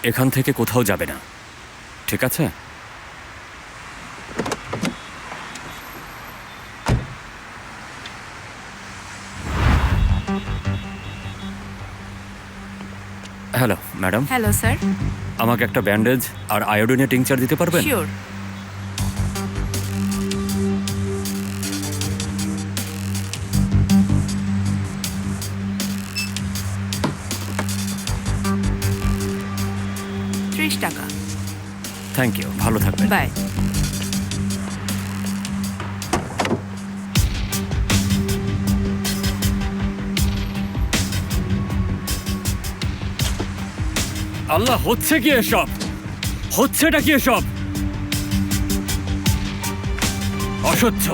এখান থেকে কোথাও যাবে না, ঠিক আছে? Hello madam. Hello sir. আমাকে একটা ব্যান্ডেজ আর আয়োডিনের টিংচার দিতে পারবেন? শিওর। টাকা। থ্যাংক ইউ, ভালো থাকবেন। বাই। আল্লাহ, হচ্ছে কি এসব? হচ্ছেটা কি এসব? অসহ্য।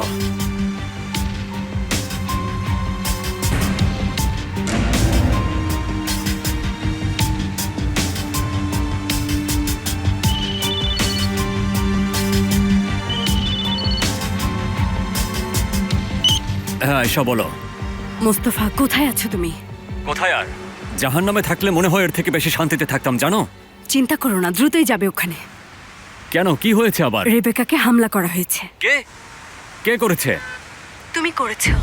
হ্যাঁ, এসব বলো। মোস্তফা, কোথায় আছো তুমি? কোথায় আর? জাহান্নামে থাকলে মনে হয় এর থেকে বেশি শান্তিতে থাকতাম, জানো? চিন্তা করো না, দ্রুতই যাবে ওখানে। কেন, কি হয়েছে আবার? রেবেকাকে হামলা করা হয়েছে। কে? কে করেছে? তুমি করেছো।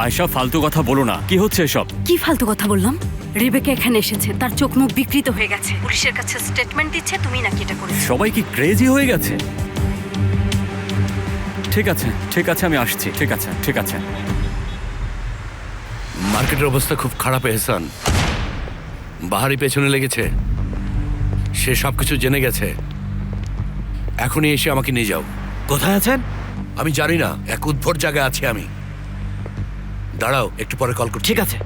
আয়শা, ফালতু কথা বলো না। কি হচ্ছে এসব? কি ফালতু কথা বললাম? রেবেকা এখানে এসেছে, তার চোখ মুখ বিকৃত হয়ে গেছে, পুলিশের কাছে স্টেটমেন্ট দিচ্ছে তুমি নাকি এটা করেছো। সবাই কি ক্রেজি হয়ে গেছে? ঠিক আছে ঠিক আছে, আমি আসছি। ঠিক আছে ঠিক আছে। মার্কেটের অবস্থা খুব খারাপ এহসান। বাহারি পেছনে লেগেছে, সে সবকিছু জেনে গেছে। এখনই এসে আমাকে নিয়ে যাও। কোথায় আছেন? আমি জানি না, এক উদ্ভট জায়গায় আছি আমি। দাঁড়াও, একটু পরে কল করছি। ঠিক আছে।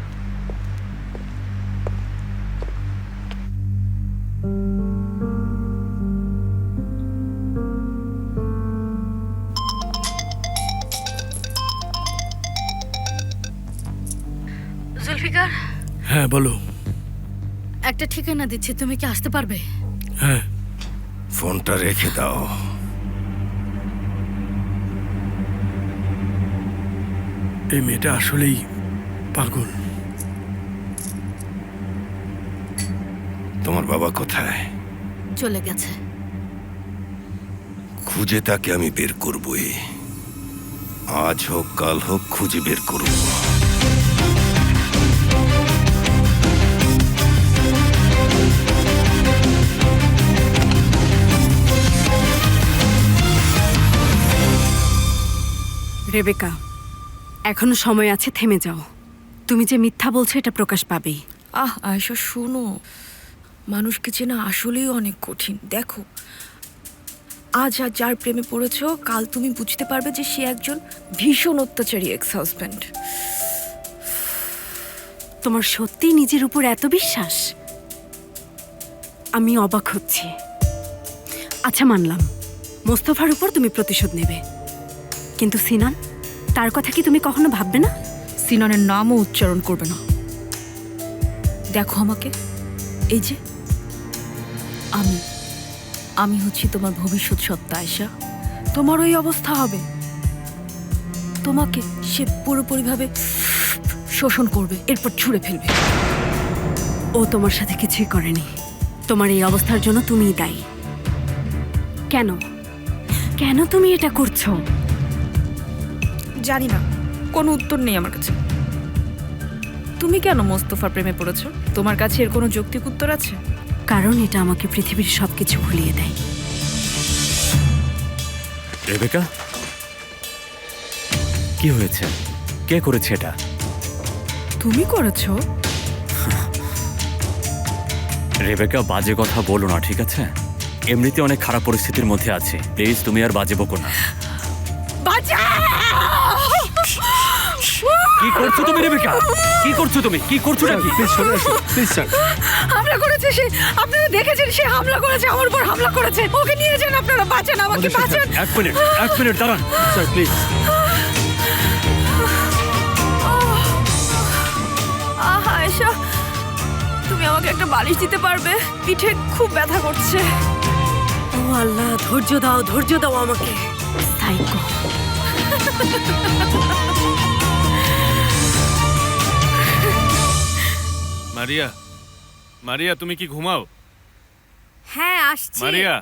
জুলফিকার, হ্যাঁ বলো। একটা ঠিকানা দিচ্ছি, তুমি কি আসতে পারবে? হ্যাঁ, ফোনটা রেখে দাও। এই মেয়েটা আসলেই পাগল। তোমার বাবা কোথায়? চলে গেছে। খুঁজে তাকে আমি বের করবই। আজ হোক কাল হোক খুঁজে বের করব। রেবেকা, এখনো সময় আছে, থেমে যাও। তুমি যে মিথ্যা বলছো এটা প্রকাশ পাবেই। আয়শা শোনো, মানুষকে চেনা আসলেই অনেক কঠিন। দেখো, আজ যার প্রেমে পড়েছো, কাল তুমি বুঝতে পারবে যে সে একজন ভীষণ অত্যাচারী এক্স হাজব্যান্ড। তোমার সত্যি নিজের উপর এত বিশ্বাস? আমি অবাক হচ্ছি। আচ্ছা, মানলাম মোস্তফার উপর তুমি প্রতিশোধ নেবে, কিন্তু সিনান, তার কথা কি তুমি কখনো ভাববে না? সিনানের নামও উচ্চারণ করবে না। দেখো আমাকে, এই যে আমি আমি হচ্ছি তোমার ভবিষ্যৎ সত্তা আয়শা। তোমার ওই অবস্থা হবে, তোমাকে সে পুরোপুরিভাবে শোষণ করবে, এরপর ছুঁড়ে ফেলবে। ও তোমার সাথে কিছুই করেনি। তোমার এই অবস্থার জন্য তুমিই দায়ী। কেন কেন তুমি এটা করছো? জানি না, কোনো উত্তর নেই আমার কাছে। তুমি কেন মোস্তফার প্রেমে পড়েছো? তোমার কাছে এর কোনো যৌক্তিক উত্তর আছে? কারণ এটা আমাকে পৃথিবীর সবকিছু ভুলিয়ে দেয়। রেবেকা, কি হয়েছে? কে করেছে এটা? তুমি করেছো? রেবেকা, বাজে কথা বলো না, ঠিক আছে? এমনিতে অনেক খারাপ পরিস্থিতির মধ্যে আছে, প্লিজ তুমি আর বাজে বকো না। কি করছো তুমি রেবেকা? কি করছো তুমি? কি করছো নাকি? হামলা করেছে সে, আপনারা দেখেছেন, সে হামলা করেছে, আমার উপর হামলা করেছে। ওকে নিয়ে যান আপনারা, বাঁচান আমাকে, বাঁচান। এক মিনিট দাঁড়ান স্যার, প্লিজ। আয়েশা, তুমি আমাকে একটা বালিশ দিতে পারবে? পিঠে খুব ব্যথা করছে। ও আল্লাহ, ধৈর্য দাও আমাকে। সাইকো। মারিয়া, তুমি কি ঘুমাও? হ্যাঁ আসছি। মারিয়া,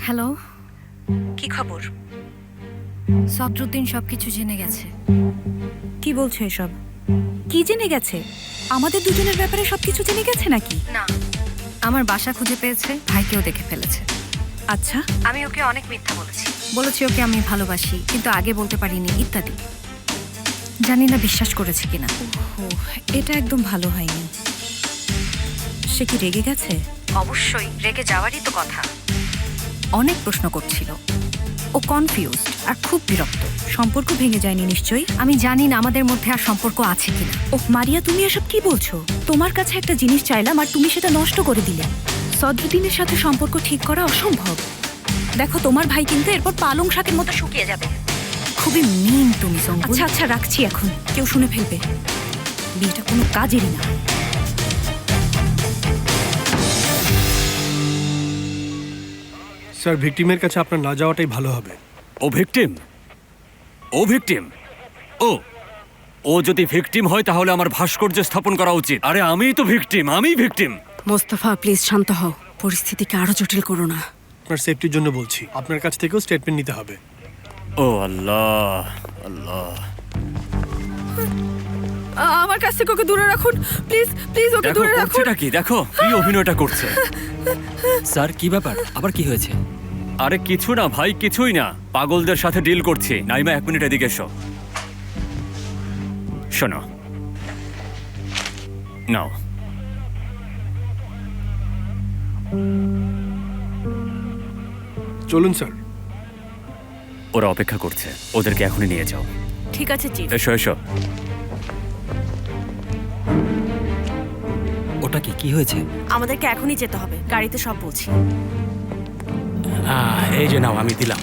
হ্যালো, কি খবর? সদরুদ্দিন সবকিছু জেনে গেছে। কি বলছো এসব? কি জেনে গেছে? আমাদের দুজনের ব্যাপারে সবকিছু জেনে গেছে নাকি? না, আমার বাসা খুঁজে পেয়েছে, ভাইকেও দেখে ফেলেছে। আচ্ছা, আমি ওকে অনেক মিথ্যা বলেছি ওকে আমি ভালোবাসি, কিন্তু আগে বলতে পারিনি ইত্যাদি। জানি না বিশ্বাস করেছে কিনা। ও এটা একদম ভালো হয়নি। সে কি রেগে গেছে? অবশ্যই রেগে যাওয়ারই তো কথা। অনেক প্রশ্ন করছিল। ও কনফিউজড আর খুব বিরক্ত। সম্পর্ক ভেঙে যায়নি নিশ্চয়ই? আমি জানি না আমাদের মধ্যে আর সম্পর্ক আছে কিনা। ওহ মারিয়া, তুমি এসব কি বলছো? তোমার কাছে একটা জিনিস চাইলাম আর তুমি সেটা নষ্ট করে দিলে। সদরুদ্দিনের সাথে সম্পর্ক ঠিক করা অসম্ভব। দেখো তোমার ভাই কিন্তু এরপর পালং শাকের মতো শুকিয়ে যাবে। খুবই মিন তুমি সম্পূর্ণ। আচ্ছা আচ্ছা, রাখছি এখন, কেউ শুনে ফেলবে। বিয়েটা কোনো কাজেরই না। স্যার, ভিকটিমের কাছে আপনার না যাওয়াটাই ভালো হবে। ও ভিকটিম? ও ভিকটিম? ও ও যদি ভিকটিম হয় তাহলে আমার ভাস্কর্য স্থাপন করা উচিত। আরে আমিই তো ভিকটিম, আমিই ভিকটিম। মোস্তফা প্লিজ শান্ত হও, পরিস্থিতিকে আরো জটিল করো না। আপনার সেফটির জন্য বলছি, আপনার কাছ থেকেও স্টেটমেন্ট নিতে হবে। ও আল্লাহ আল্লাহ। আমার কাছ থেকে ওকে দূরে রাখুন, প্লিজ প্লিজ, ওকে দেখো দূরে রাখুন। করছেটা কি, দেখো কি অভিনয়টা করছে। স্যার কি ব্যাপার, আবার কি হয়েছে? আরে কিছু না ভাই, কিছুই না। পাগলদের সাথে ডিল করছি। নাইমা, 1 মিনিট এদিকে এসো। শোনো, নাও। চলুন স্যার। ওরা অপেক্ষা করছে, ওদেরকে এখনই নিয়ে যাও। ঠিক আছে চিফ। এসো এসো। ওটা কি কি হয়েছে? আমাদেরকে এখনই যেতে হবে, গাড়িতে সব বলছি। এই যে নাও, আমি দিলাম।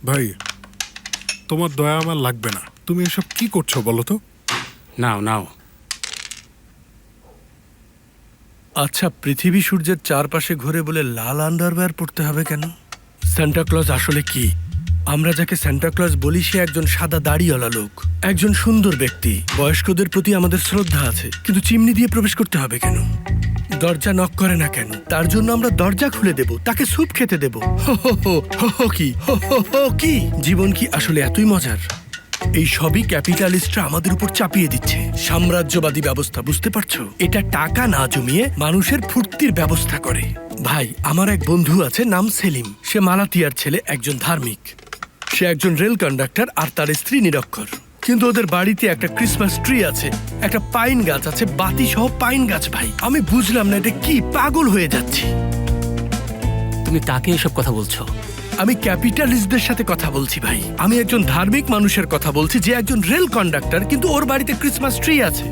ভাই, তোমার দয়া আমার লাগবে না। তুমি এসব কি করছো বলো তো? নাও নাও। আচ্ছা, পৃথিবী সূর্যের চারপাশে ঘুরে বলে লাল আন্ডারওয়্যার পড়তে হবে কেন? সান্টা ক্লজ আসলে কি? আমরা যাকে সান্টা ক্লজ বলি সে একজন সাদা দাড়িওয়ালা লোক, একজন সুন্দর ব্যক্তি। বয়স্কদের প্রতি আমাদের শ্রদ্ধা আছে, কিন্তু চিমনি দিয়ে প্রবেশ করতে হবে কেন? দরজা নক করে না কেন? তার জন্য আমরা দরজা খুলে দেব, তাকে স্যুপ খেতে দেব। হো হো হো হো হো কি, হো হো হো কি? জীবন কি আসলে এতই মজার? এই সবই ক্যাপিটালিস্টরা আমাদের উপর চাপিয়ে দিচ্ছে। সাম্রাজ্যবাদী ব্যবস্থা, বুঝতে পারছো? এটা টাকা না জমিয়ে মানুষের ফুর্তির ব্যবস্থা করে। ভাই, আমার এক বন্ধু আছে, নাম সেলিম। সে মালাতিয়ার ছেলে, একজন ধার্মিক। সে একজন রেল কন্ডাক্টর আর তার স্ত্রী নিরক্ষর। কিন্তু ওদের বাড়িতে একটা ক্রিসমাস ট্রি আছে, একটা পাইন গাছ আছে, বাতি সহ পাইন গাছ। ভাই, আমি বুঝলাম না এটা কি, পাগল হয়ে যাচ্ছি। তুমি কাকে এসব কথা বলছো? আমি ক্যাপিটালিস্টদের সাথে কথা বলছি ভাই। আমি একজন ধার্মিক মানুষের কথা বলছি যে একজন রেল কন্ডাক্টর, কিন্তু ওর বাড়িতে ক্রিসমাস ট্রি আছে।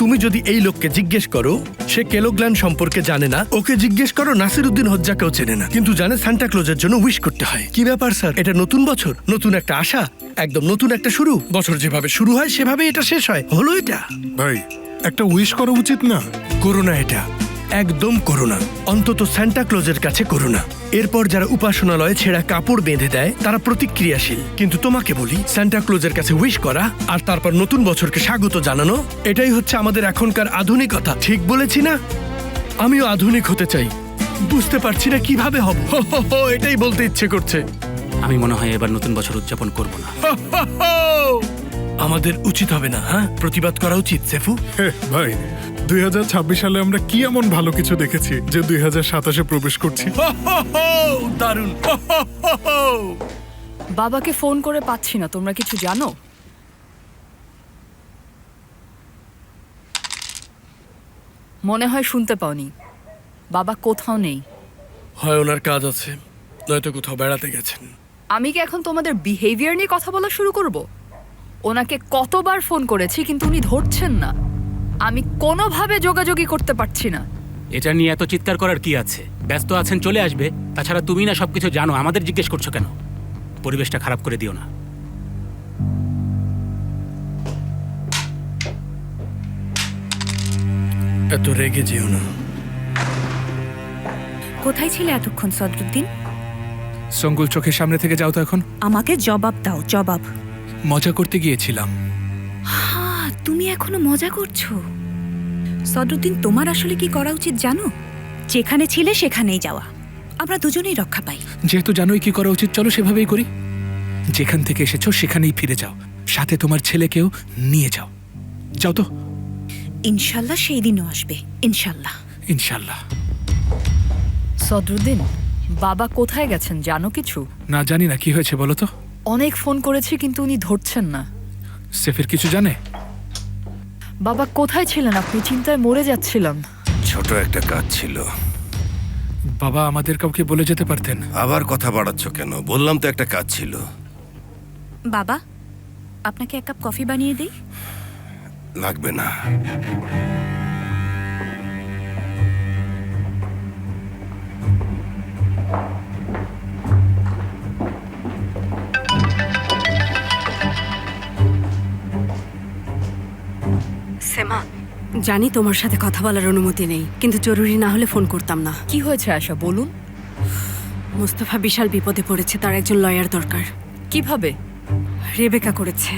তুমি যদি এই লোককে জিজ্ঞেস করো, সে কেলোগ্ল্যান সম্পর্কে জানে না। ওকে জিজ্ঞেস করো, নাসিরউদ্দিন হজ্জাকেও চেনে না, কিন্তু জানে সান্টা ক্লজের জন্য উইশ করতে হয়। কি ব্যাপার স্যার, এটা নতুন বছর, নতুন একটা আশা, একদম নতুন একটা শুরু। বছর যেভাবে শুরু হয় সেভাবে এটা শেষ হয়। হলো এটা? ভাই, একটা উইশ করা উচিত না? করোনা, এটা একদম করোনা। অন্তত সান্টা ক্লজের কাছে করোনা। এরপর যারা উপাসনালয়ে ছেঁড়া কাপড় বেঁধে দেয় তারা প্রতিক্রিয়াশীল, কিন্তু তোমাকে বলি, সান্টা ক্লজের কাছে উইশ করা আর তারপর নতুন বছরকে স্বাগত জানানো, এটাই হচ্ছে আমাদের এখনকার আধুনিকতা। ঠিক বলেছি না? আমিও আধুনিক হতে চাই, বুঝতে পারছি না কিভাবে হব। হো হো হো, এটাই বলতে ইচ্ছে করছে। আমি মনে হয় এবার নতুন বছর উদযাপন করব না। হো হো হো। আমাদের উচিত হবে না? হ্যাঁ, প্রতিবাদ করা উচিত। সেফু, ভাই, 2026 সালে আমরা কি এমন ভালো কিছু দেখেছি যে 2027-এ প্রবেশ করছি? হো হো হো, দারুণ। হো হো হো হো। বাবাকে ফোন করে পাচ্ছি না, তোমরা কিছু জানো? মনে হয় শুনতে পাওনি। বাবা কোথাও নেই। হয় ওনার কাজ আছে, নয়তো কোথাও বেড়াতে গেছেন। আমি কি এখন তোমাদের বিহেভিয়ার নিয়ে কথা বলা শুরু করব? ওনাকে কতবার ফোন করেছি কিন্তু উনি ধরছেন না। আমি কোনোভাবে যোগাযোগই করতে পারছি না। এটা নিয়ে এত চিৎকার করার কি আছে? ব্যস্ত আছেন, চলে আসবে। তাছাড়া তুমি না সবকিছু জানো, আমাদের জিজ্ঞেস করছো কেন? পরিবেশটা খারাপ করে দিও না। এত রেগে যেও না। কোথায় ছিলে এতক্ষণ সদরুদ্দিন? সঙ্গুল, চোখের সামনে থেকে যাও তো এখন। আমাকে জবাব দাও, জবাব। মজা করতে গিয়েছিলাম। হ্যাঁ, তুমি এখনো মজা করছো? সদরুদ্দিন, তোমার আসলে কি করা উচিত জানো? যেখানে ছিলে সেখানেই যাওয়া, আমরা দুজনেই রক্ষা পাই। যেহেতু জানোই কি করা উচিত, চলো সেভাবেই করি। যেখান থেকে এসেছো সেখানেই ফিরে যাও, সাথে তোমার ছেলেকেও নিয়ে যাও। যাও তো। ইনশাল্লাহ সেই দিনও আসবে, ইনশাল্লাহ। ইনশাল্লাহ। সদরুদ্দিন, বাবা কোথায় গেছেন জানো কিছু? না, জানি না। কি হয়েছে বলো তো? অনেক ফোন করেছি কিন্তু উনি ধরছেন না। সেফের কিছু জানে? বাবা কোথায় ছিলেন আপনি? চিন্তায় মরে যাচ্ছিলাম। ছোট একটা কাজ ছিল। বাবা আমাদের কাউকে বলে যেতে পারতেন। আবার কথা বাড়াচ্ছ কেন? বললাম তো একটা কাজ ছিল। বাবা, আপনাকে এক কাপ কফি বানিয়ে দিই? লাগবে না। সেমা, জানি তোমার সাথে কথা বলার অনুমতি নেই, কিন্তু জরুরি না হলে ফোন করতাম না। কি হয়েছে আশা, বলুন। মুস্তাফা বিশাল বিপদে পড়েছে, তার একজন লয়ার দরকার। কিভাবে? রেবেকা করেছে।